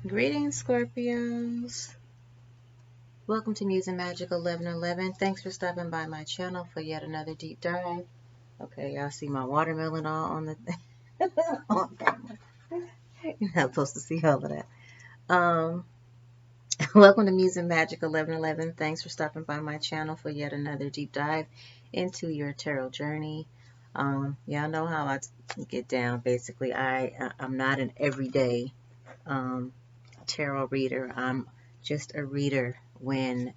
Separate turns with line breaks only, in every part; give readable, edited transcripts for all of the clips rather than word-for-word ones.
Greetings, Scorpios. Welcome to Muse and Magic 1111. Thanks for stopping by my channel for yet another deep dive. Okay, y'all see my watermelon all on the on camera. You're not supposed to see all of that. Um, Welcome to Muse and Magic 1111. Thanks for stopping by my channel for yet another deep dive into your tarot journey. Y'all know how I get down. Basically, I'm not an everyday um, tarot reader. I'm just a reader when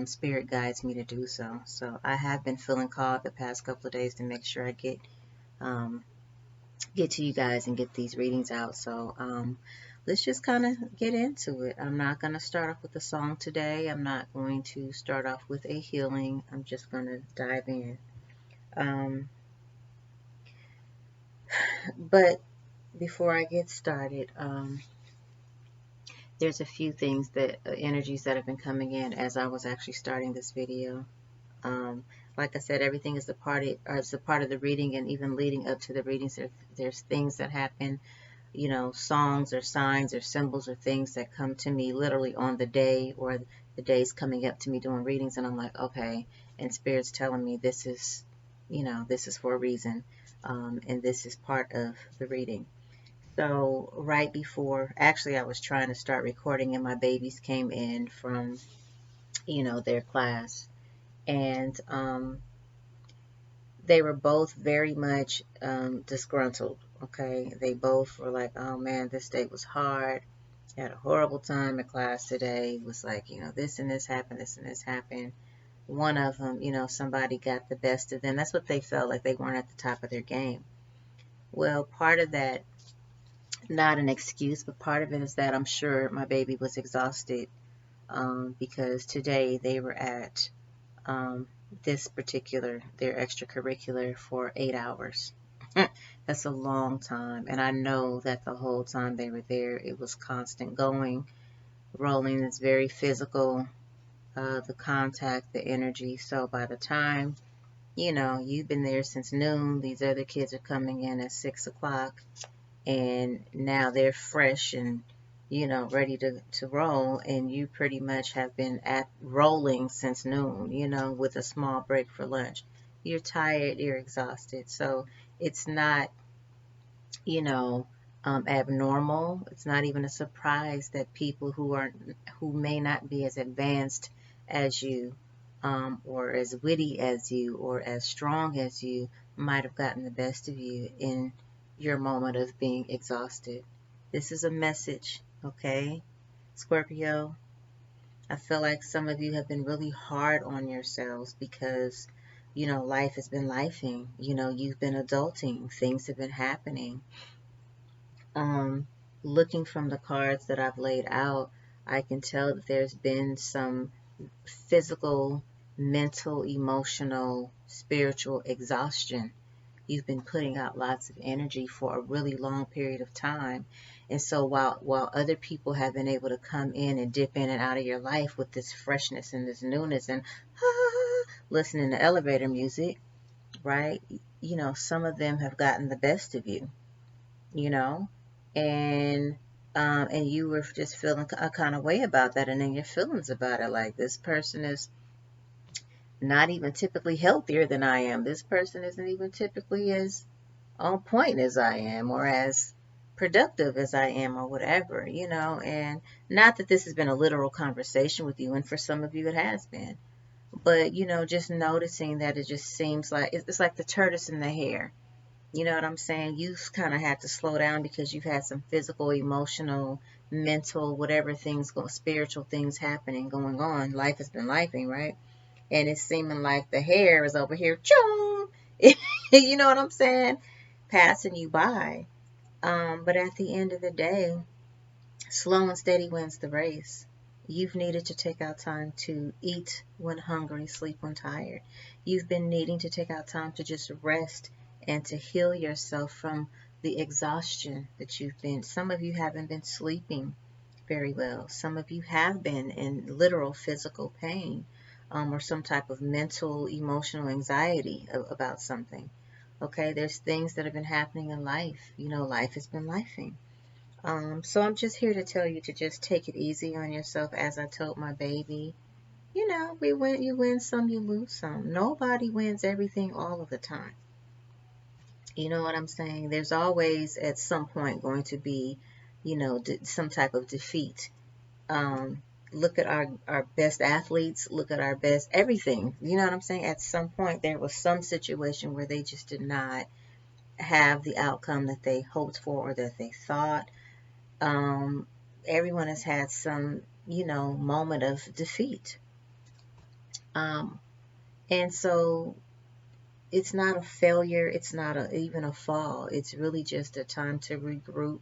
spirit guides me to do so. So I have been feeling called the past couple of days to make sure I um, get to you guys and get these readings out. So let's just kind of get into it. I'm not going to start off with a song today. I'm not going to start off with a healing. I'm just going to dive in. Um, but before I get started, there's a few things that energies that have been coming in as I was actually starting this video. Um, like I said, everything is a part of the reading, and even leading up to the readings, there's things that happen, songs or signs or symbols or things that come to me literally on the day or the days coming up to me doing readings, and I'm like, okay, and Spirit's telling me this is for a reason, and this is part of the reading. So right before, actually, I was trying to start recording, and my babies came in from, their class, and they were both very much disgruntled. Okay, they both were like, "Oh man, this day was hard. Had a horrible time in class today. It was like, this and this happened, this and this happened." One of them, somebody got the best of them. That's what they felt like. They weren't at the top of their game. Well, part of that, not an excuse, but part of it is that I'm sure my baby was exhausted because today they were at um, their extracurricular for 8 hours. That's a long time. And I know that the whole time they were there, it was constant going, rolling. It's very physical, the contact, the energy. So by the time, you've been there since noon, these other kids are coming in at 6 o'clock, and now they're fresh and ready to roll, and you pretty much have been at rolling since noon, with a small break for lunch. You're tired, you're exhausted. So it's not, you know, abnormal. It's not even a surprise that people who may not be as advanced as you, or as witty as you, or as strong as you, might have gotten the best of you in your moment of being exhausted. This is a message, okay? Scorpio, I feel like some of you have been really hard on yourselves because, life has been lifing. You've been adulting. Things have been happening. um, Looking from the cards that I've laid out, I can tell that there's been some physical, mental, emotional, spiritual exhaustion. You've been putting out lots of energy for a really long period of time. And so while other people have been able to come in and dip in and out of your life with this freshness and this newness and listening to elevator music, right? Some of them have gotten the best of you, you know, and and you were just feeling a kind of way about that, and then your feelings about it, like, this person is not even typically healthier than I am. This person isn't even typically as on point as I am, or as productive as I am, or whatever, and not that this has been a literal conversation with you, and for some of you it has been, but just noticing that it just seems like it's like the tortoise and the hare. You know what I'm saying? You've kind of had to slow down because you've had some physical, emotional, mental, whatever things, spiritual things happening, going on. Life has been lifing, right? And it's seeming like the hair is over here, choom, you know what I'm saying? Passing you by. But at the end of the day, slow and steady wins the race. You've needed to take out time to eat when hungry, sleep when tired. You've been needing to take out time to just rest and to heal yourself from the exhaustion that you've been. Some of you haven't been sleeping very well. Some of you have been in literal physical pain, or some type of mental, emotional anxiety about something. Okay, there's things that have been happening in life. Life has been lifing. So I'm just here to tell you to just take it easy on yourself, as I told my baby. You know, you win some, you lose some. Nobody wins everything all of the time. You know what I'm saying? There's always at some point going to be, some type of defeat. Look at our best athletes, look at our best everything. You know what I'm saying? At some point, there was some situation where they just did not have the outcome that they hoped for or that they thought. Um, Everyone has had some, moment of defeat. Um, and so it's not a failure, it's not even a fall. It's really just a time to regroup,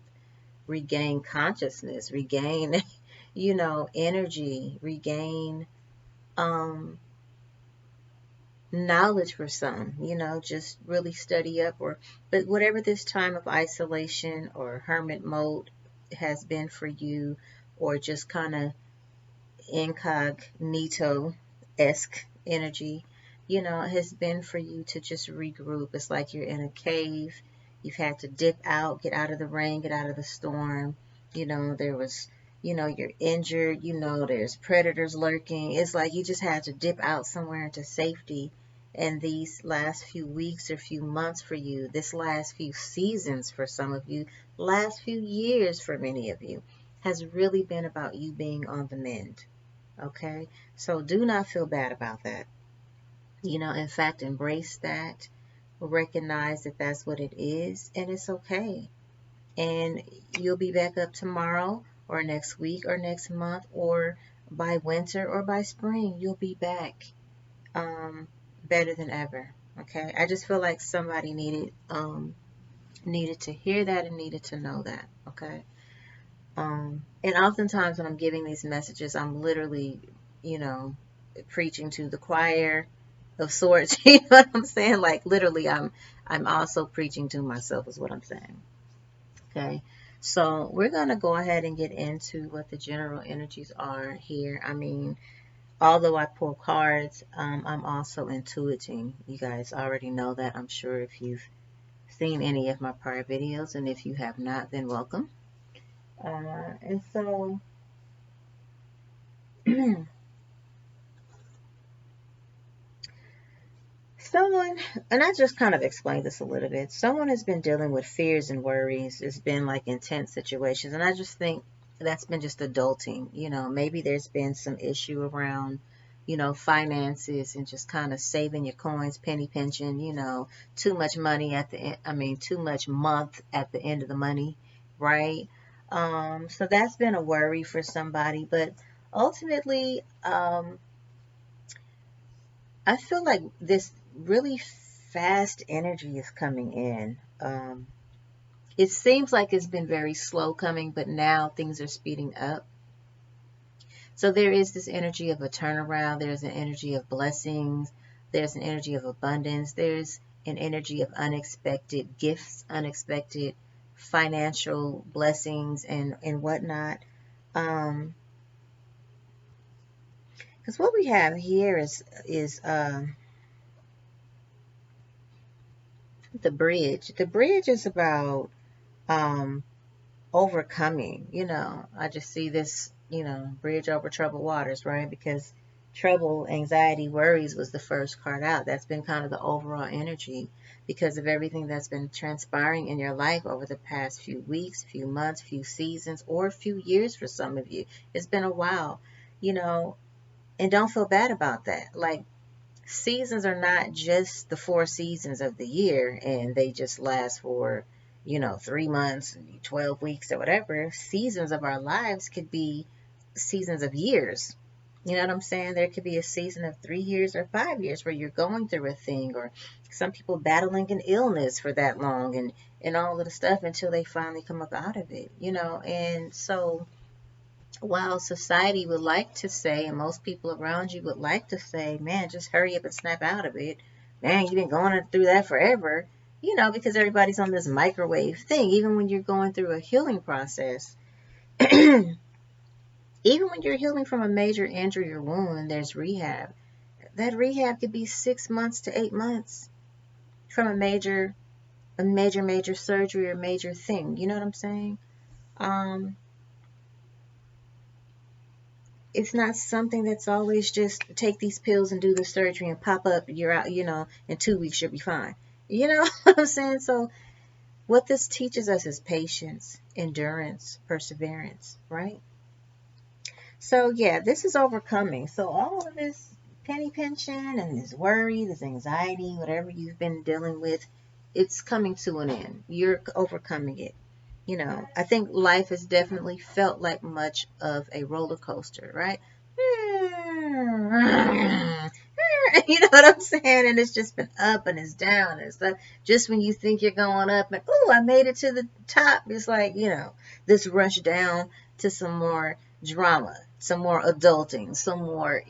regain consciousness, regain, energy, regain um, knowledge for some, just really study up but whatever this time of isolation or hermit mode has been for you, or just kind of incognito-esque energy, has been for you to just regroup. It's like you're in a cave. You've had to dip out, get out of the rain, get out of the storm. There was, you're injured, there's predators lurking. It's like you just had to dip out somewhere into safety. And these last few weeks or few months for you, this last few seasons for some of you, last few years for many of you, has really been about you being on the mend. Okay? So do not feel bad about that. In fact, embrace that, recognize that that's what it is, and it's okay. And you'll be back up tomorrow or next week or next month, or by winter or by spring, you'll be back better than ever. Okay? I just feel like somebody needed to hear that and needed to know that. Okay? And oftentimes when I'm giving these messages, I'm literally, you know, preaching to the choir of sorts. You know what I'm saying? Like literally, I'm also preaching to myself, is what I'm saying. Okay. So we're gonna go ahead and get into what the general energies are here. I mean, although I pull cards, I'm also intuiting. You guys already know that, I'm sure, if you've seen any of my prior videos, and if you have not, then welcome. And so someone, and I just kind of explained this a little bit, someone has been dealing with fears and worries. It's been like intense situations, and I just think that's been just adulting. Maybe there's been some issue around, finances, and just kind of saving your coins, penny pinching, too much money at the end, I mean, too much month at the end of the money, right? So that's been a worry for somebody, but ultimately, I feel like this really fast energy is coming in. It seems like it's been very slow coming, but now things are speeding up. So there is this energy of a turnaround. There's an energy of blessings. There's an energy of abundance. There's an energy of unexpected gifts, unexpected financial blessings, and whatnot. Because what we have here is the bridge. The bridge is about overcoming. I just see this, bridge over troubled waters, right? Because trouble, anxiety, worries was the first card out. That's been kind of the overall energy because of everything that's been transpiring in your life over the past few weeks, few months, few seasons, or few years for some of you. It's been a while, and don't feel bad about that. Like, seasons are not just the 4 seasons of the year and they just last for 3 months, 12 weeks, or whatever. Seasons of our lives could be seasons of years. You know what I'm saying? There could be a season of 3 years or 5 years where you're going through a thing, or some people battling an illness for that long, and all of the stuff until they finally come up out of it. And so while society would like to say, and most people around you would like to say, man, just hurry up and snap out of it. Man, you've been going through that forever. Because everybody's on this microwave thing. Even when you're going through a healing process, even when you're healing from a major injury or wound, there's rehab. That rehab could be 6 months to 8 months from a major surgery or major thing. You know what I'm saying? Um, it's not something that's always just take these pills and do the surgery and pop up, you're out, in 2 weeks you'll be fine. You know what I'm saying? So what this teaches us is patience, endurance, perseverance, right? So yeah, this is overcoming. So all of this penny pinching and this worry, this anxiety, whatever you've been dealing with, it's coming to an end. You're overcoming it. I think life has definitely felt like much of a roller coaster, right? You know what I'm saying? And it's just been up and it's down and stuff. Just when you think you're going up and, oh, I made it to the top, it's like, this rush down to some more drama, some more adulting, some more,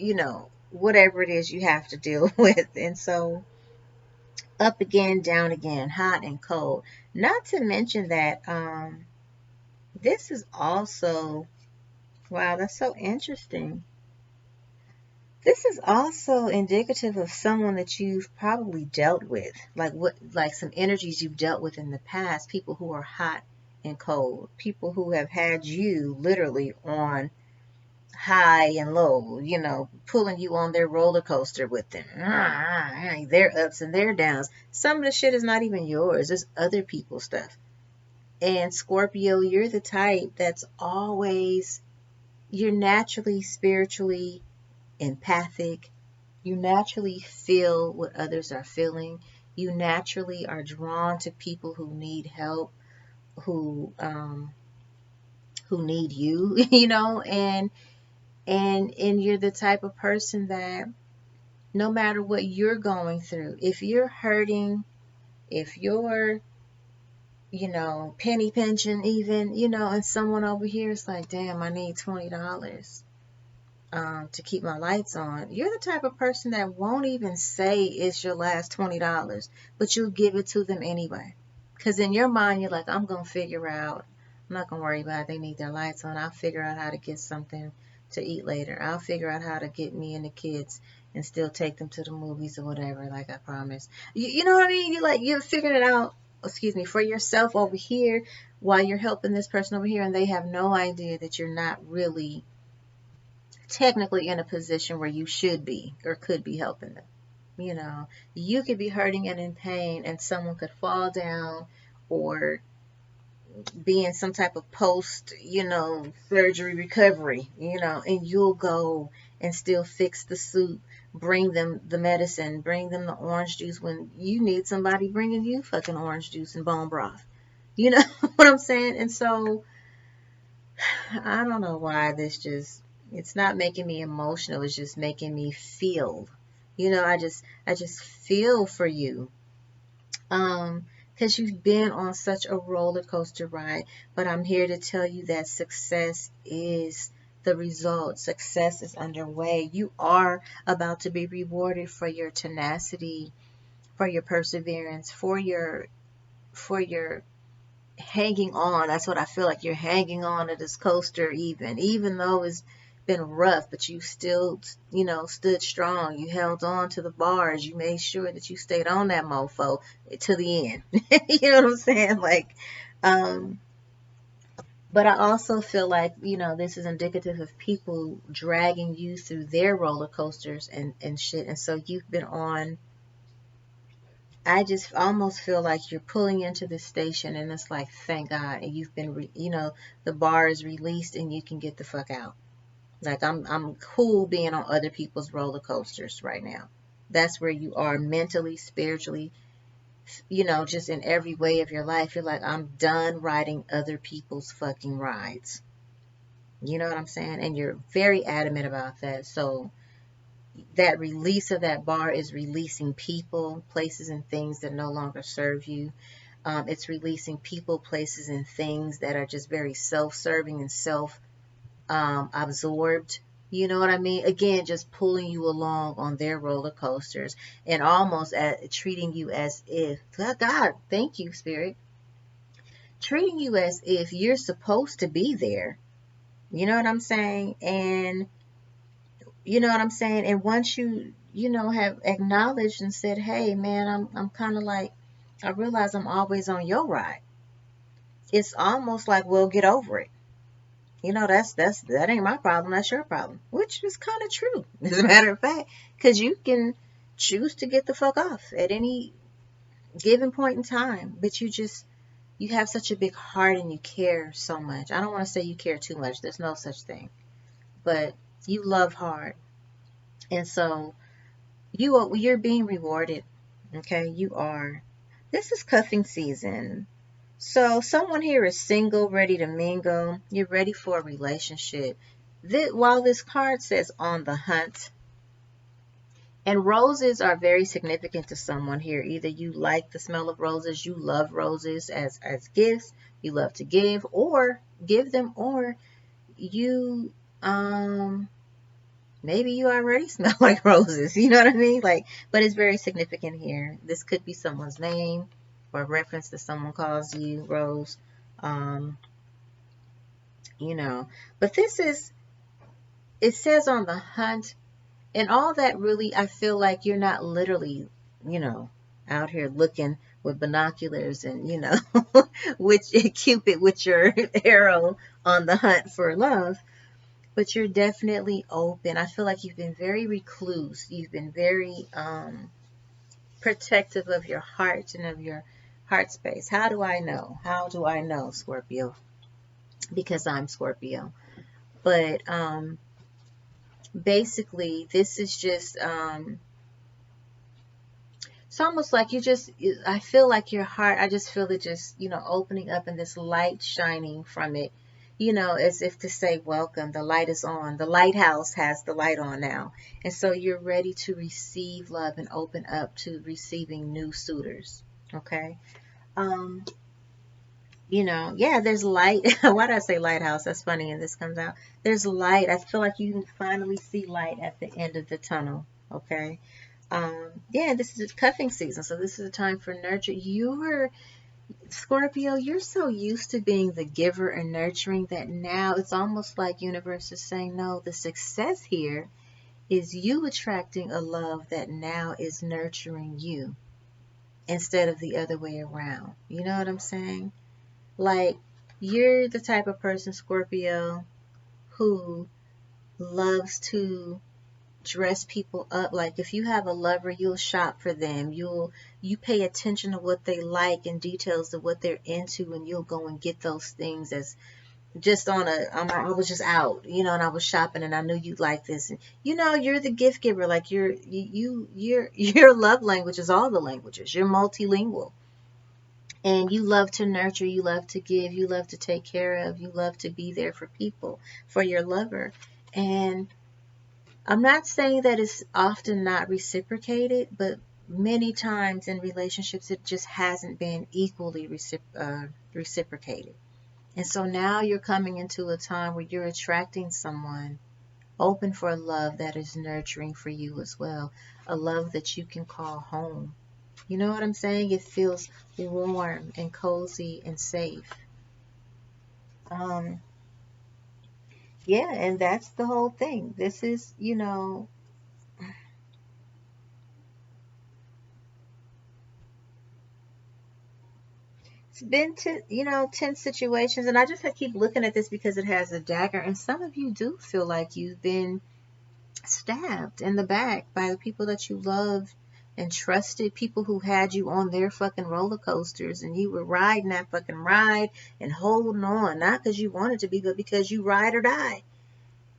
whatever it is you have to deal with. And so up again, down again, hot and cold. Not to mention that this is also, wow, that's so interesting. This is also indicative of someone that you've probably dealt with, like some energies you've dealt with in the past, people who are hot and cold, people who have had you literally on high and low, pulling you on their roller coaster with them. Their ups and their downs. Some of the shit is not even yours, it's other people's stuff. And Scorpio, you're the type that's always, you're naturally spiritually empathic. You naturally feel what others are feeling. You naturally are drawn to people who need help, who need you, and you're the type of person that no matter what you're going through, if you're hurting, if you're, penny pinching even, and someone over here is like, damn, I need $20 to keep my lights on. You're the type of person that won't even say it's your last $20, but you'll give it to them anyway. Because in your mind, you're like, I'm going to figure out, I'm not going to worry about it. They need their lights on. I'll figure out how to get something to eat later. I'll figure out how to get me and the kids and still take them to the movies or whatever, like I promised. You know what I mean? You're figuring it out, excuse me, for yourself over here while you're helping this person over here, and they have no idea that you're not really technically in a position where you should be or could be helping them. You could be hurting and in pain, and someone could fall down or be in some type of post, surgery recovery, and you'll go and still fix the soup, bring them the medicine, bring them the orange juice when you need somebody bringing you fucking orange juice and bone broth. You know what I'm saying? And so I don't know why it's not making me emotional. It's just making me feel. I just feel for you. Because you've been on such a roller coaster ride, but I'm here to tell you that success is the result. Success is underway. You are about to be rewarded for your tenacity, for your perseverance, for your hanging on. That's what I feel like. You're hanging on to this coaster, even though it's been rough, but you still, stood strong. You held on to the bars. You made sure that you stayed on that mofo to the end. You know what I'm saying? Um, but I also feel like, this is indicative of people dragging you through their roller coasters and shit. And so you've been on, I just almost feel like you're pulling into the station and it's like, thank God, and you've been, the bar is released and you can get the fuck out. Like I'm cool being on other people's roller coasters right now. That's where you are mentally, spiritually, just in every way of your life. You're like, I'm done riding other people's fucking rides. You know what I'm saying? And you're very adamant about that. So that release of that bar is releasing people, places, and things that no longer serve you. It's releasing people, places, and things that are just very self-serving and absorbed. You know what I mean? Again, just pulling you along on their roller coasters and almost treating you as if, God, thank you, Spirit, treating you as if you're supposed to be there. You know what I'm saying? And And once you have acknowledged and said, hey, man, I'm kind of like, I realize I'm always on your ride. it's almost like we'll get over it. You know, that ain't my problem. That's your problem, which is kind of true, as a matter of fact, because you can choose to get the fuck off at any given point in time, but you have such a big heart and you care so much. I don't want to say you care too much. There's no such thing, but you love hard, and so you're being rewarded. Okay, you are. This is cuffing season. So someone here is single, ready to mingle. You're ready for a relationship. While this card says on the hunt, and roses are very significant to someone here. Either you like the smell of roses, you love roses as gifts, you love to give them, or you maybe you already smell like roses. You know what I mean? Like, but it's very significant here. This could be someone's name or reference that someone calls you Rose. Um, you know, but it says on the hunt, and all that really, I feel like you're not literally, you know, out here looking with binoculars and, which Cupid with your arrow on the hunt for love, but you're definitely open. I feel like you've been very recluse. You've been very protective of your heart and of your heart space. How do I know? How do I know, Scorpio? Because I'm Scorpio. But basically, this is just it's almost like I feel like your heart, I just feel it just, opening up and this light shining from it, as if to say, welcome, the light is on. The lighthouse has the light on now. And so you're ready to receive love and open up to receiving new suitors. Okay. Yeah, there's light. Why did I say lighthouse? That's funny. And this comes out. There's light. I feel like you can finally see light at the end of the tunnel. Okay. Yeah, this is cuffing season. So this is a time for nurture. Scorpio, you're so used to being the giver and nurturing that now it's almost like universe is saying, no, the success here is you attracting a love that now is nurturing you instead of the other way around. You know what I'm saying? Like, you're the type of person, Scorpio, who loves to dress people up. Like, if you have a lover, you'll shop for them. You pay attention to what they like and details of what they're into, and you'll go and get those things as just I was just out, and I was shopping and I knew you'd like this. And you're the gift giver. Like, your love language is all the languages. You're multilingual. And you love to nurture, you love to give, you love to take care of, you love to be there for people, for your lover. And I'm not saying that it's often not reciprocated, but many times in relationships it just hasn't been equally reciprocated. And so now you're coming into a time where you're attracting someone open for a love that is nurturing for you as well, a love that you can call home. You know what I'm saying? It feels warm and cozy and safe. Yeah, and that's the whole thing. This is, it's been tense situations, and I keep looking at this because it has a dagger, and some of you do feel like you've been stabbed in the back by the people that you loved and trusted, people who had you on their fucking roller coasters, and you were riding that fucking ride and holding on, not because you wanted to be, but because you ride or die.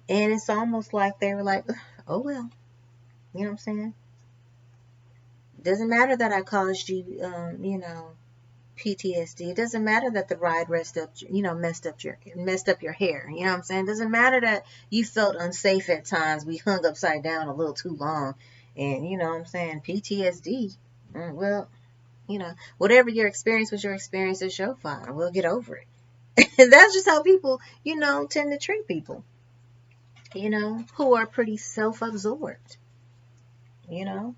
And it's almost like they were like, oh well, you know what I'm saying? It doesn't matter that I caused you, PTSD. It doesn't matter that the ride messed up your hair. You know what I'm saying? It doesn't matter that you felt unsafe at times. We hung upside down a little too long, and you know what I'm saying? PTSD. Well, whatever your experience was, your experience is your fault. We'll get over it. And that's just how people, tend to treat people, who are pretty self-absorbed, you know.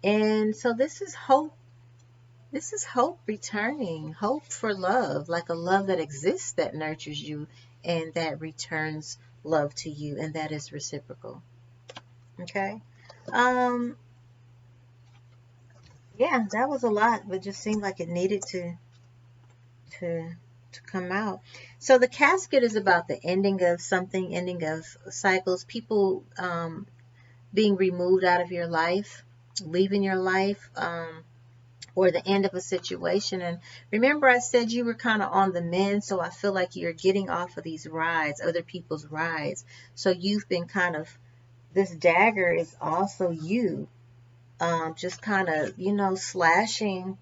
And so this is hope. This is hope returning, hope for love, like a love that exists, that nurtures you, and that returns love to you, and that is reciprocal. Okay. Um, yeah, that was a lot, but just seemed like it needed to to come out. So the casket is about the ending of something, ending of cycles, people being removed out of your life, leaving your life, or the end of a situation. And remember, I said you were kind of on the mend, so I feel like you're getting off of these rides, other people's rides. So you've been kind of, this dagger is also you, just kind of, slashing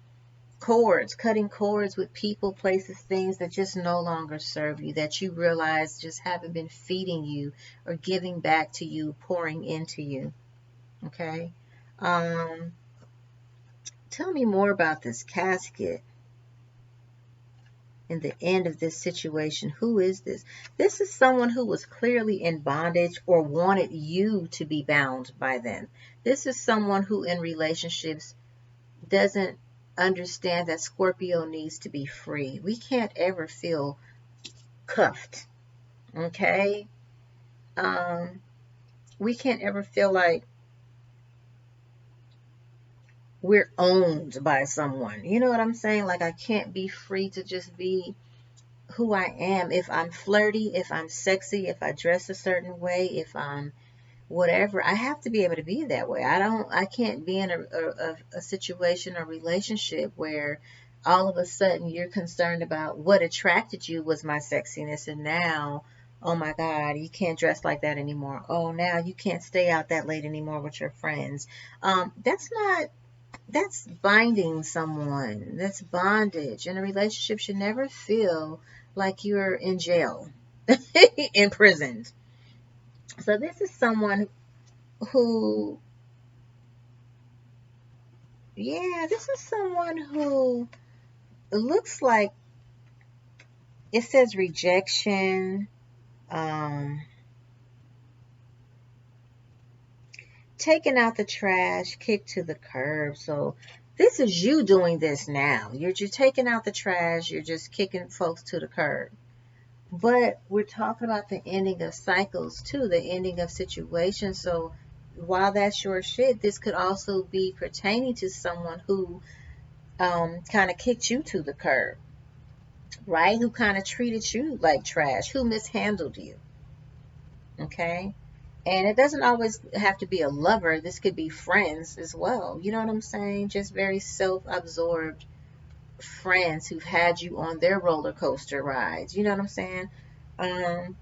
cords, cutting cords with people, places, things that just no longer serve you, that you realize just haven't been feeding you or giving back to you, pouring into you. Okay. Um, Tell me more about this casket and the end of this situation. Who is this? This is someone who was clearly in bondage or wanted you to be bound by them. This is someone who in relationships doesn't understand that Scorpio needs to be free. We can't ever feel cuffed. Okay? We can't ever feel like we're owned by someone. You know what I'm saying? Like, I can't be free to just be who I am. If I'm flirty, if I'm sexy, if I dress a certain way, if I'm whatever, I have to be able to be that way. I can't be in a situation or relationship where all of a sudden you're concerned about what attracted you was my sexiness, and now, oh my God, you can't dress like that anymore. Oh, now you can't stay out that late anymore with your friends. That's binding someone. That's bondage. And a relationship should never feel like you're in jail, imprisoned. So this is someone who, yeah, this is someone who looks like, it says rejection, um, taking out the trash, kicked to the curb. So this is you doing this now. You're just taking out the trash. You're just kicking folks to the curb. But we're talking about the ending of cycles too, the ending of situations. So while that's your shit, this could also be pertaining to someone who kind of kicked you to the curb, right? Who kind of treated you like trash, who mishandled you. Okay? And it doesn't always have to be a lover. This could be friends as well. You know what I'm saying? Just very self-absorbed friends who've had you on their roller coaster rides. You know what I'm saying? Um,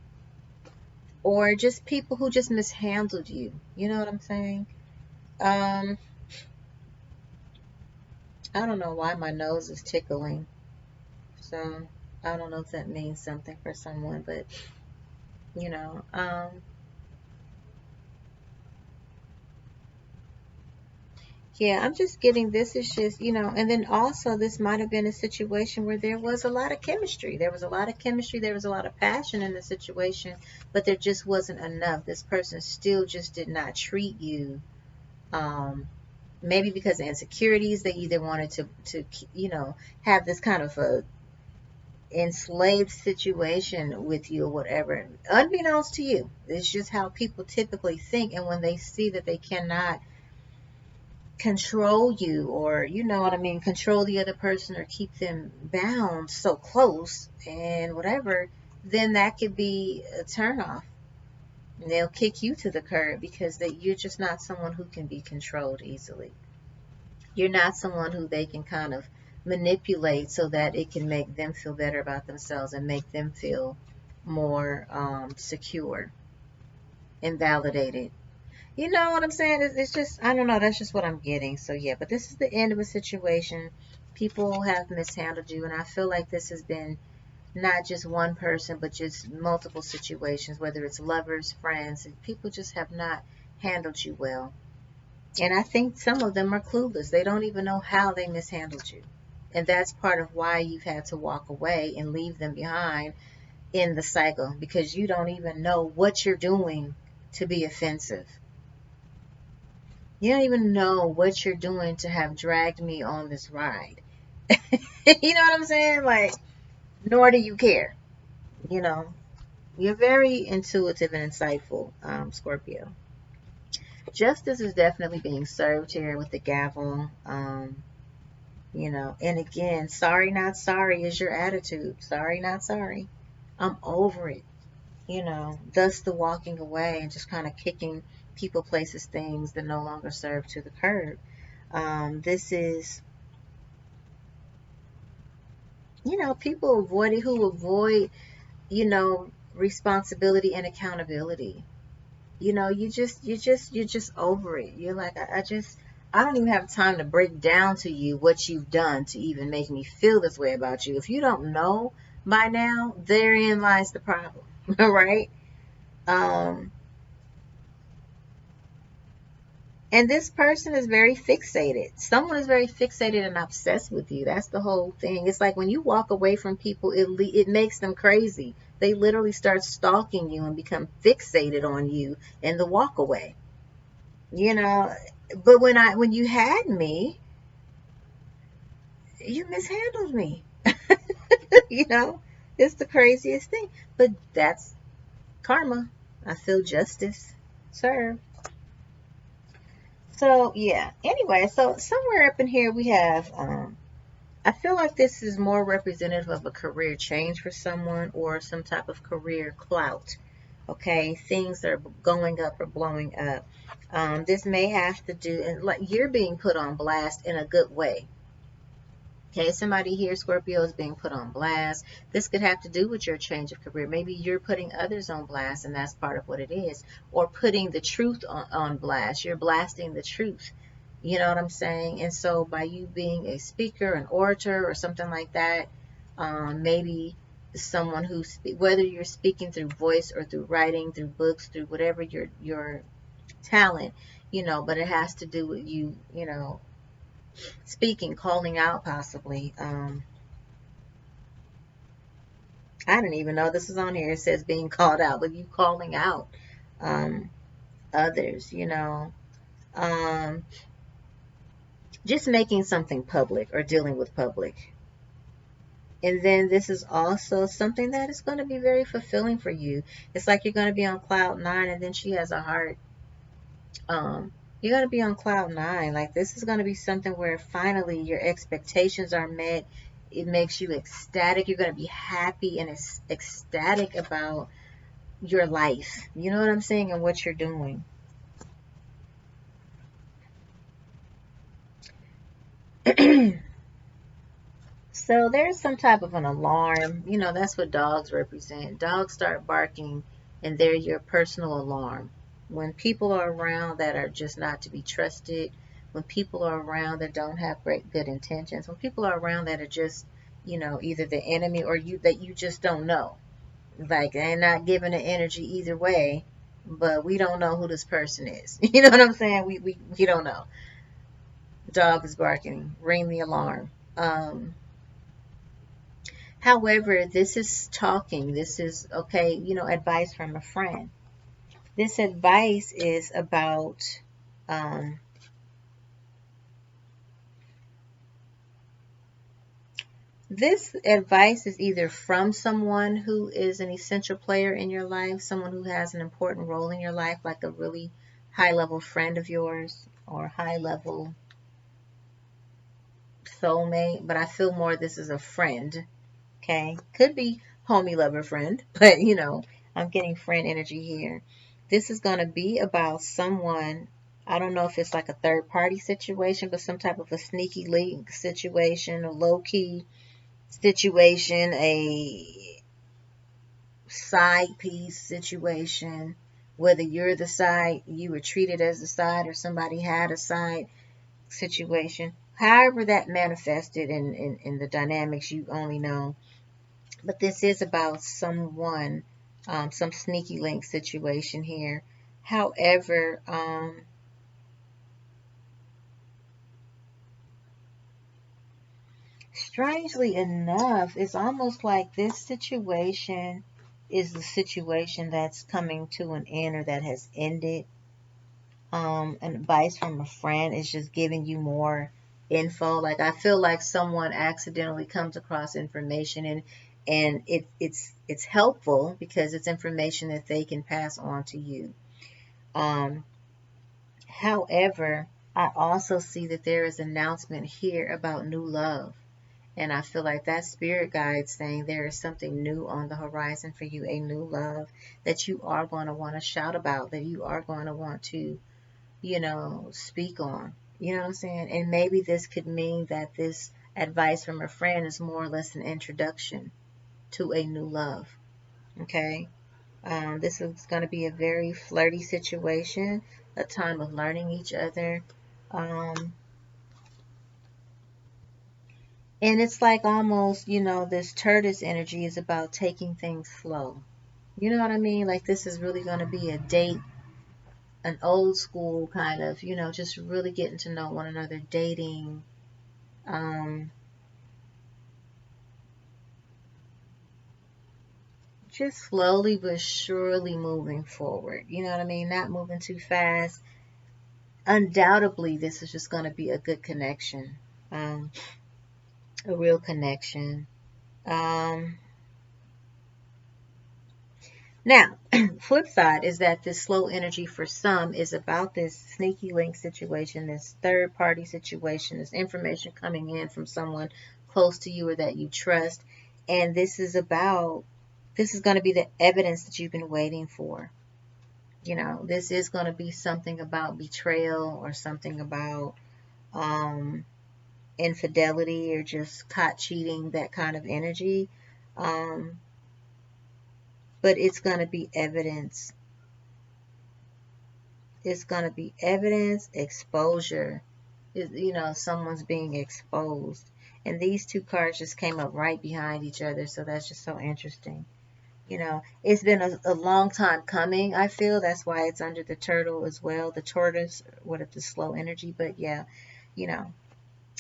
or just people who just mishandled you. You know what I'm saying? Um, I don't know why my nose is tickling. So I don't know if that means something for someone, but you know, yeah, I'm just getting, this is just, and then also this might have been a situation where there was a lot of chemistry. There was a lot of chemistry, there was a lot of passion in the situation, but there just wasn't enough. This person still just did not treat you, maybe because of insecurities. They either wanted to have this kind of a enslaved situation with you or whatever, unbeknownst to you. It's just how people typically think, and when they see that they cannot control you, or you know what I mean, control the other person or keep them bound so close and whatever, then that could be a turnoff. And they'll kick you to the curb because you're just not someone who can be controlled easily. You're not someone who they can kind of manipulate so that it can make them feel better about themselves and make them feel more secure and validated. You know what I'm saying? It's just, I don't know, that's just what I'm getting. So yeah, but this is the end of a situation. People have mishandled you, and I feel like this has been not just one person, but just multiple situations, whether it's lovers, friends, and people just have not handled you well. And I think some of them are clueless. They don't even know how they mishandled you. And that's part of why you've had to walk away and leave them behind in the cycle, because you don't even know what you're doing to be offensive. You don't even know what you're doing to have dragged me on this ride. You know what I'm saying? Like, nor do you care. You know, you're very intuitive and insightful, Scorpio. Justice is definitely being served here with the gavel. you know. And again, sorry, not sorry is your attitude. Sorry, not sorry. I'm over it, you know. Thus the walking away and just kind of kicking people, places, things that no longer serve to the curb. This is, you know, people who avoid, you know, responsibility and accountability. You know, you're just over it. You're like, I don't even have time to break down to you what you've done to even make me feel this way about you. If you don't know by now, therein lies the problem, right? Um, and this person is very fixated. Someone is very fixated and obsessed with you. That's the whole thing. It's like when you walk away from people, it makes them crazy. They literally start stalking you and become fixated on you in the walk away. You know, but when you had me, you mishandled me. You know, it's the craziest thing. But that's karma. I feel justice served. So yeah. Anyway, so somewhere up in here we have I feel like this is more representative of a career change for someone or some type of career clout. Okay, things are going up or blowing up. This may have to do, and like you're being put on blast in a good way. Okay, somebody here, Scorpio, is being put on blast. This could have to do with your change of career. Maybe you're putting others on blast, and that's part of what it is. Or putting the truth on blast. You're blasting the truth. You know what I'm saying? And so by you being a speaker, an orator, or something like that, maybe someone who, whether you're speaking through voice or through writing, through books, through whatever your talent, you know, but it has to do with you, you know, speaking, calling out possibly. I didn't even know this is on here. It says being called out, but you calling out um, others, you know, um, just making something public or dealing with public. And then this is also something that is going to be very fulfilling for you. It's like you're going to be on cloud nine, and then she has a heart. You're going to be on cloud nine. Like this is going to be something where finally your expectations are met. It makes you ecstatic. You're going to be happy and ecstatic about your life. You know what I'm saying? And what you're doing. So there's some type of an alarm. You know, that's what dogs represent. Dogs start barking, and they're your personal alarm. When people are around that are just not to be trusted, when people are around that don't have great good intentions, when people are around that are just, you know, either the enemy or you that you just don't know. Like they're not giving the energy either way, but we don't know who this person is. You know what I'm saying? We don't know. Dog is barking. Ring the alarm. However, this is talking. This is, okay, you know, advice from a friend. This advice is about, um, this advice is either from someone who is an essential player in your life, someone who has an important role in your life, like a really high level friend of yours or high level soulmate. But I feel more this is a friend. Okay, could be homie lover friend, but you know, I'm getting friend energy here. This is going to be about someone, I don't know if it's like a third party situation, but some type of a sneaky link situation, a low key situation, a side piece situation. Whether you're the side, you were treated as the side, or somebody had a side situation. However that manifested in the dynamics, you only know. But this is about someone, some sneaky link situation here. However, strangely enough, it's almost like this situation is the situation that's coming to an end or that has ended. An advice from a friend is just giving you more info. Like I feel like someone accidentally comes across information and it's helpful because it's information that they can pass on to you. Um, However, I also see that there is an announcement here about new love. And I feel like that spirit guide saying there is something new on the horizon for you, a new love that you are going to want to shout about, that you are going to want to, speak on. You know what I'm saying? And maybe this could mean that this advice from a friend is more or less an introduction to a new love. Okay? This is going to be a very flirty situation, a time of learning each other. Um, and it's like almost, this tortoise energy is about taking things slow. You know what I mean? Like this is really going to be a date, an old school kind of, just really getting to know one another, dating, um, just slowly but surely moving forward. You know what I mean? Not moving too fast. Undoubtedly, this is just going to be a good connection, um, a real connection. Um, Now, flip side is that this slow energy for some is about this sneaky link situation, this third party situation, this information coming in from someone close to you or that you trust. And this is going to be the evidence that you've been waiting for. This is going to be something about betrayal or something about um, infidelity or just caught cheating, that kind of energy. Um, but it's going to be evidence. It's going to be evidence, exposure. Someone's being exposed. And these two cards just came up right behind each other. So that's just so interesting. It's been a long time coming, I feel. That's why it's under the turtle as well. The tortoise, what if the slow energy? But yeah, you know.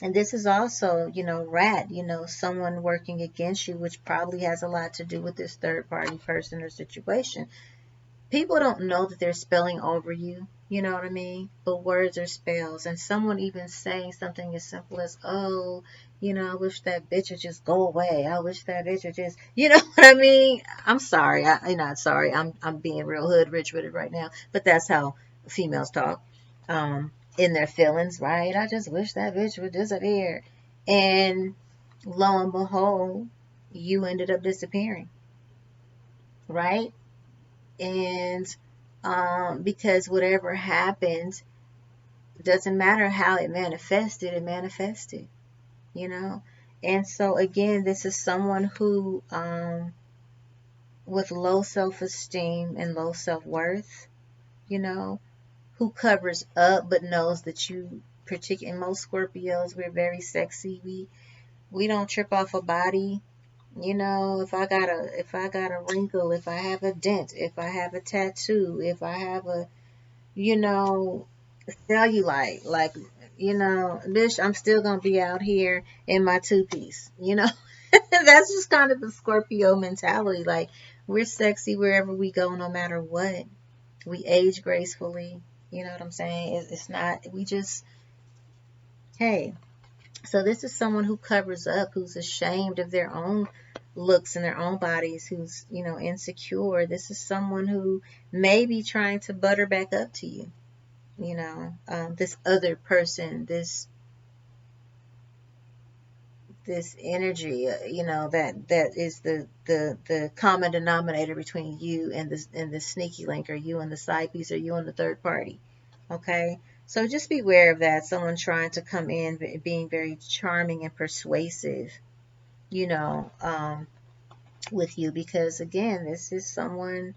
And this is also, rat, someone working against you, which probably has a lot to do with this third party person or situation. People don't know that they're spelling over you. You know what I mean? But words are spells. And someone even saying something as simple as, oh, I wish that bitch would just go away. I wish that bitch would just, you know what I mean? I'm sorry. I'm not sorry. I'm being real hood rich with it right now. But that's how females talk in their feelings, right? I just wish that bitch would disappear. And lo and behold, you ended up disappearing, right? And because whatever happened, doesn't matter how it manifested, you know. And so again, this is someone who with low self-esteem and low self-worth, you know, who covers up but knows that you, particularly most Scorpios, we're very sexy. We don't trip off a body. If I got a wrinkle, if I have a dent, if I have a tattoo, if I have a, you know, cellulite, like, bitch, I'm still gonna be out here in my two piece. That's just kind of the Scorpio mentality. Like, we're sexy wherever we go, no matter what. We age gracefully. You know what I'm saying? It's not, we just, hey. So this is someone who covers up, who's ashamed of their own looks and their own bodies, who's, insecure. This is someone who may be trying to butter back up to you. This other person, this energy, that is the common denominator between you and the sneaky link, or you and the side piece, or you and the third party. Okay, so just beware of that. Someone trying to come in being very charming and persuasive, you know, um, with you, because again, this is someone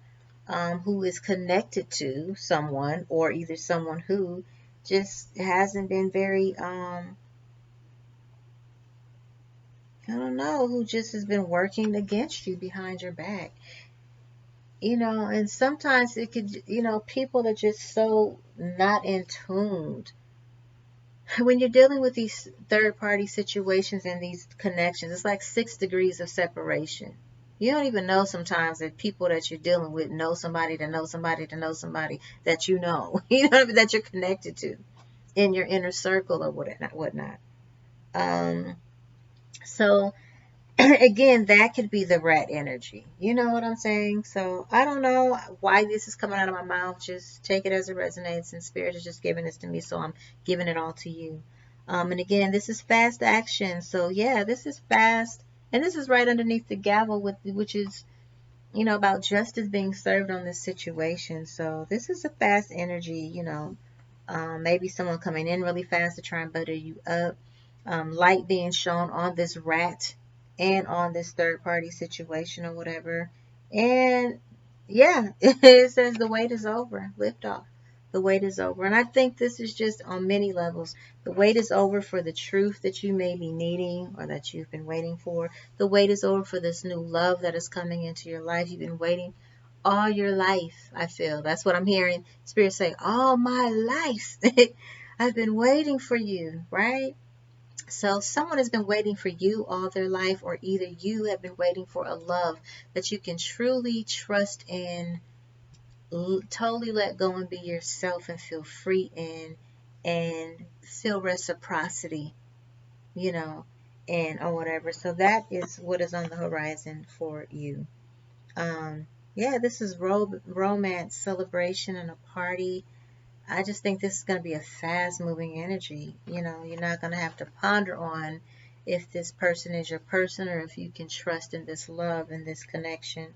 who is connected to someone, or either someone who just hasn't been very I don't know, who just has been working against you behind your back. And sometimes it could, people are just so not in tuned. When you're dealing with these third party situations and these connections, it's like 6 degrees of separation. You don't even know sometimes that people that you're dealing with know somebody to know somebody to know somebody that you know, that you're connected to in your inner circle or whatnot. So again, that could be the rat energy. You know what I'm saying? So I don't know why this is coming out of my mouth. Just take it as it resonates, and Spirit is just giving this to me, so I'm giving it all to you. And again, this is fast action. So yeah, this is fast, and this is right underneath the gavel, with which is, you know, about justice being served on this situation. So this is a fast energy, you know. Maybe someone coming in really fast to try and butter you up. Light being shown on this rat and on this third party situation or whatever. And yeah, it says the wait is over. Lift off. The wait is over. And I think this is just on many levels. The wait is over for the truth that you may be needing or that you've been waiting for. The wait is over for this new love that is coming into your life. You've been waiting all your life, I feel. That's what I'm hearing Spirit say, all my life. I've been waiting for you, right? So someone has been waiting for you all their life, or either you have been waiting for a love that you can truly trust in, totally let go and be yourself and feel free in, and feel reciprocity, you know, and or whatever. So that is what is on the horizon for you. Yeah, this is romance, celebration, and a party. I just think this is going to be a fast moving energy. You know, you're not going to have to ponder on if this person is your person, or if you can trust in this love and this connection.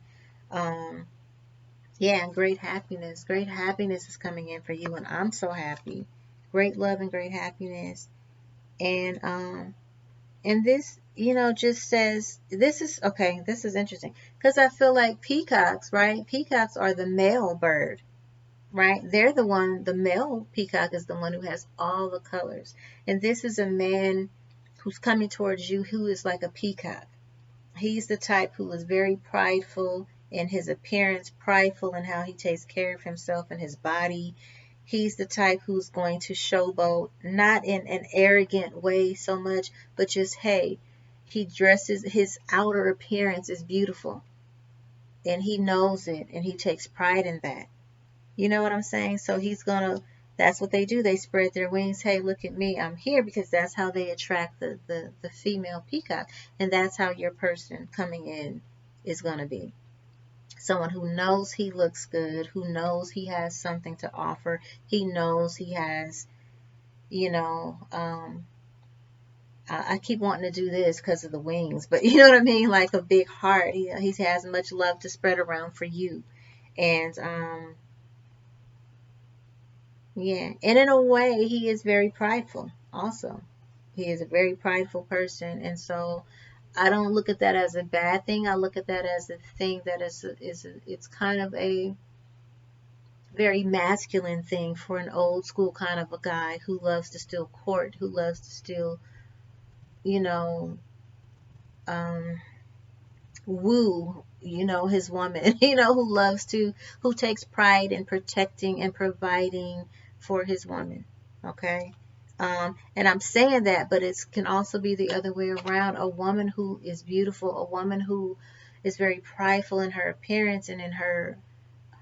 Um, yeah, and great happiness. Great happiness is coming in for you, and I'm so happy. Great love and great happiness. And this, you know, just says, this is okay, this is interesting, because I feel like peacocks, right? Peacocks are the male bird, right? They're the one, the male peacock is the one who has all the colors. And this is a man who's coming towards you who is like a peacock. He's the type who is very prideful in his appearance, prideful in how he takes care of himself and his body. He's the type who's going to showboat, not in an arrogant way so much, but just, hey, he dresses, his outer appearance is beautiful. And he knows it, and he takes pride in that. You know what I'm saying? So he's gonna, that's what they do. They spread their wings. Hey, look at me. I'm here, because that's how they attract the female peacock. And that's how your person coming in is going to be. Someone who knows he looks good, who knows he has something to offer. He knows he has, you know, I keep wanting to do this because of the wings, but you know what I mean? Like a big heart. He has much love to spread around for you. And, yeah, and in a way, he is very prideful also. He is a very prideful person, and so I don't look at that as a bad thing. I look at that as a thing that it's kind of a very masculine thing for an old school kind of a guy who loves to still court, who loves to still, you know, um, woo, you know, his woman, you know, who takes pride in protecting and providing for his woman. Okay. And I'm saying that, but it can also be the other way around. A woman who is beautiful, a woman who is very prideful in her appearance and in her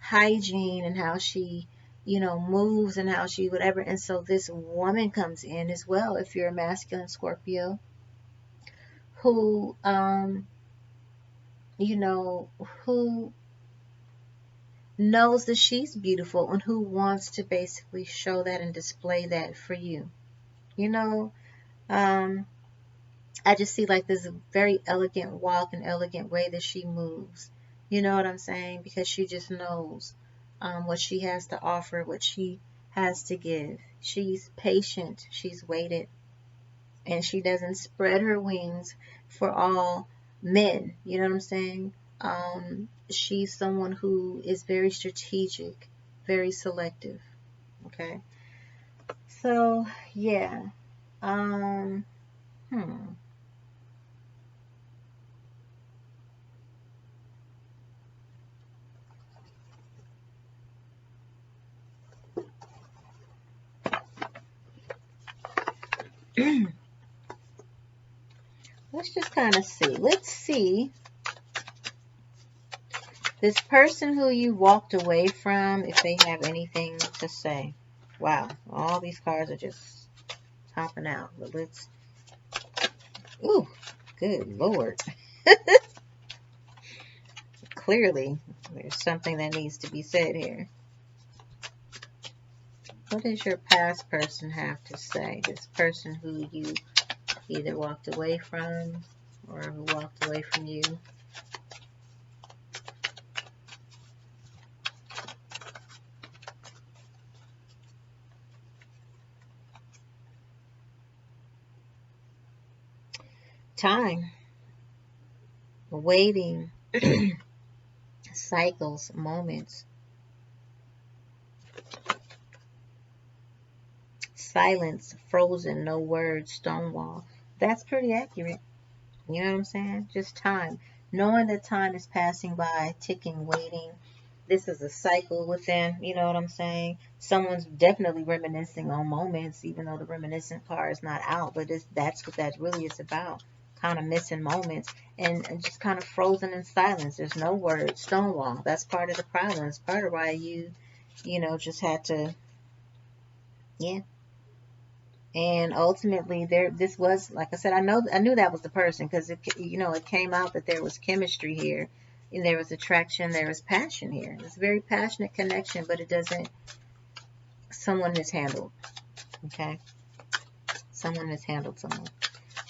hygiene and how she, you know, moves and how she whatever. And so this woman comes in as well, if you're a masculine Scorpio, who, you know, who knows that she's beautiful and who wants to basically show that and display that for you. You know, I just see like there's a very elegant walk and elegant way that she moves. You know what I'm saying? Because she just knows what she has to offer, what she has to give. She's patient. She's waited. And she doesn't spread her wings for all men. You know what I'm saying? She's someone who is very strategic, very selective. Okay. So, yeah. Um, hmm. Let's just kind of see. Let's see this person who you walked away from, if they have anything to say. Wow, all these cards are just popping out. But let's, ooh, good Lord. Clearly, there's something that needs to be said here. What does your past person have to say? This person who you either walked away from or who walked away from you. Time. Waiting. Cycles. Moments. Silence. Frozen. No words. Stonewall. That's pretty accurate. You know what I'm saying? Just time. Knowing that time is passing by, ticking, waiting. This is a cycle within, you know what I'm saying? Someone's definitely reminiscing on moments, even though the reminiscent card is not out, but that's what that really is about. Kind of missing moments and just kind of frozen in silence. There's no words. Stonewall. That's part of the problem. It's part of why you know, just had to, yeah. And ultimately, this was, like I said, I knew that was the person because you know, it came out that there was chemistry here, and there was attraction, there was passion here. It's a very passionate connection, but it doesn't. Someone mishandled. Okay, someone mishandled someone.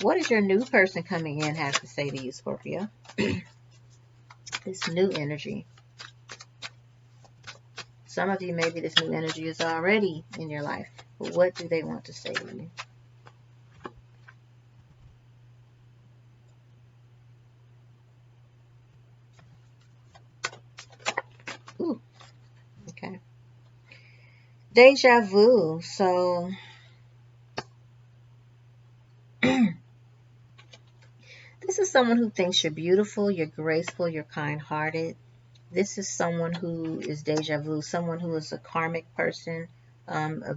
What does your new person coming in have to say to you, Scorpio? This new energy. Some of you, maybe this new energy is already in your life, but what do they want to say to you? Ooh, okay. Deja vu. So this is someone who thinks you're beautiful, you're graceful, you're kind-hearted. This is someone who is deja vu, someone who is a karmic person, a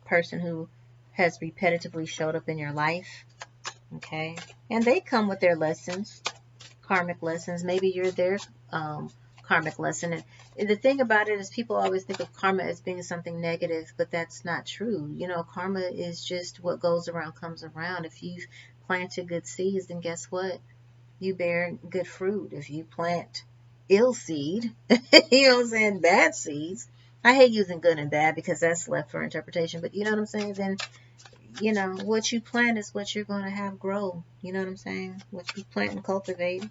person who has repetitively showed up in your life. Okay, and they come with their lessons, karmic lessons. Maybe you're their karmic lesson. And the thing about it is, people always think of karma as being something negative, but that's not true. You know, karma is just what goes around comes around. If you've planted good seeds, then guess what? You bear good fruit. If you plant ill seed, you know what I'm saying, bad seeds. I hate using good and bad because that's left for interpretation, but you know what I'm saying? Then, you know, what you plant is what you're going to have grow. You know what I'm saying? What you plant and cultivate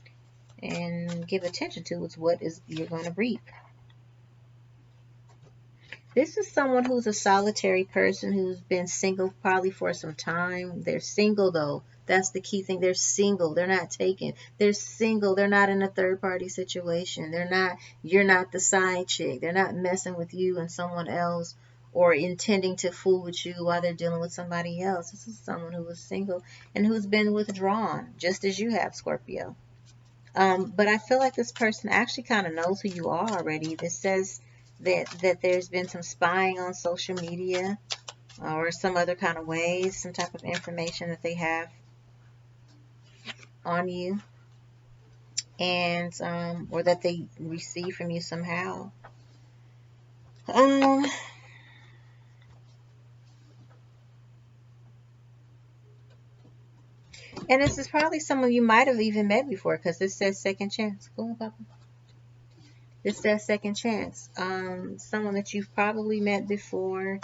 and give attention to is what is you're going to reap. This is someone who's a solitary person who's been single probably for some time. They're single though. That's the key thing. They're single. They're not taken. They're single. They're not in a third party situation. You're not the side chick. They're not messing with you and someone else or intending to fool with you while they're dealing with somebody else. This is someone who is single and who's been withdrawn, just as you have, Scorpio. But I feel like this person actually kind of knows who you are already. This says that there's been some spying on social media or some other kind of ways, some type of information that they have on you, and or that they receive from you somehow. And this is probably someone you might have even met before because this says second chance. Go on, Papa. This says second chance. Someone that you've probably met before.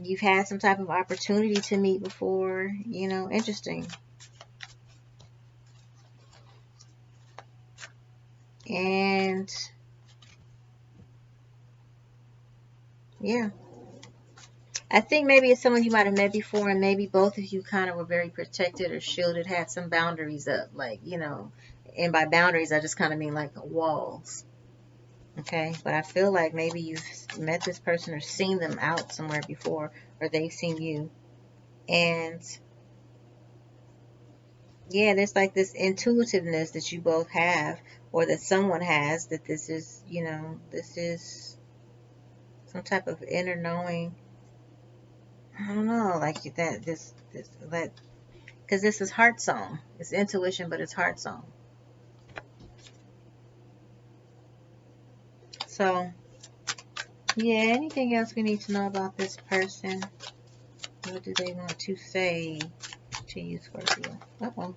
You've had some type of opportunity to meet before. You know, interesting. And yeah, I think maybe it's someone you might have met before, and maybe both of you kind of were very protected or shielded, had some boundaries up, like, you know, and by boundaries, I just kind of mean like walls. Okay, but I feel like maybe you've met this person or seen them out somewhere before, or they've seen you. And yeah, there's like this intuitiveness that you both have, or that someone has, that this is, you know, this is some type of inner knowing. I don't know, like that, that, because this is heart song. It's intuition, but it's heart song. So, yeah, anything else we need to know about this person? What do they want to say to you, Scorpio. Uh-oh.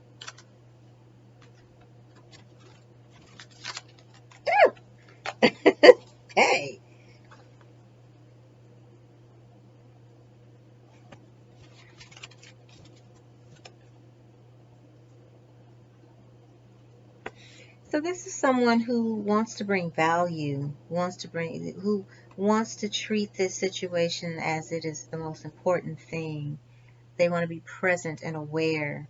Hey. So this is someone who wants to bring value, who wants to treat this situation as it is the most important thing. They want to be present and aware.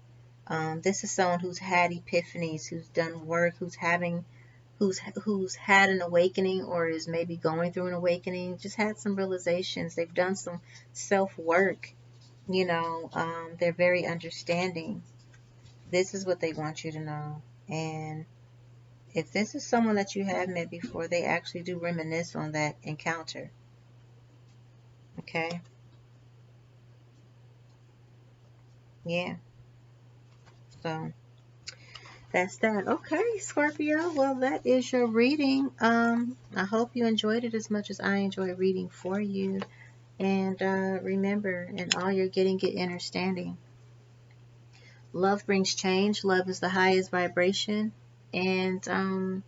This is someone who's had epiphanies, who's done work, who's had an awakening or is maybe going through an awakening, just had some realizations. They've done some self work. They're very understanding. This is what they want you to know. And if this is someone that you have met before, they actually do reminisce on that encounter. Okay? Yeah. So that's that. Okay, Scorpio. Well, that is your reading. I hope you enjoyed it as much as I enjoy reading for you. And remember, in all you're getting, get understanding. Love brings change. Love is the highest vibration. And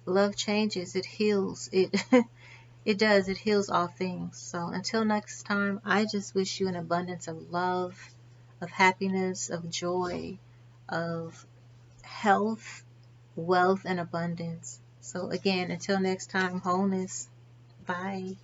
love changes. It heals. It it does. It heals all things. So until next time, I just wish you an abundance of love, of happiness, of joy, of health, wealth, and abundance. So again, until next time, wholeness. Bye.